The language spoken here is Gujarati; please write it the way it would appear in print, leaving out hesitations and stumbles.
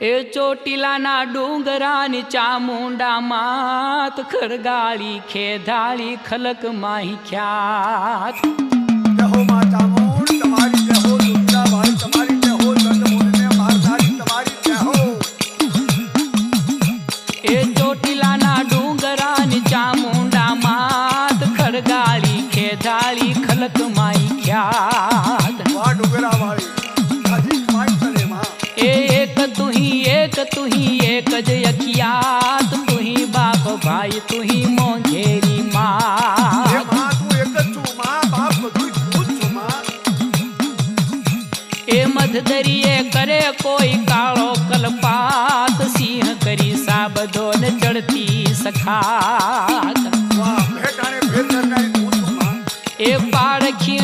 એ ચોટીલાના ડુંગરાની ચામુંડા માત ખરગાળી ખેધાળી ખલક માહી ખ્યાત જય હો માં ચામુંડ તમારી જય હો દુર્ગા ભાઈ તમારી જય હો ચંદ્રમોહનને મારધારી તમારી જય હો એ ચોટીલાના ડુંગરાની ચામુંડા માત ખરગાળી ખેધાળી ખલક માહી ખ્યાત વાહ ડુંગરા વાળી હજી માઈ તને માં एक तू ही एक ज अखियात तू ही बाप भाई तू ही मोंघेरी એ माँ માં તું એક જ છું માં બાપ બધું તું જ છું માં ए मधदरिये करे कोई कालो कलपात सिंह करी साबदो न चढ़ती सखात વાહ ભેટાણે ભેટ સરકારી તું છું માં ए पाड़ खीण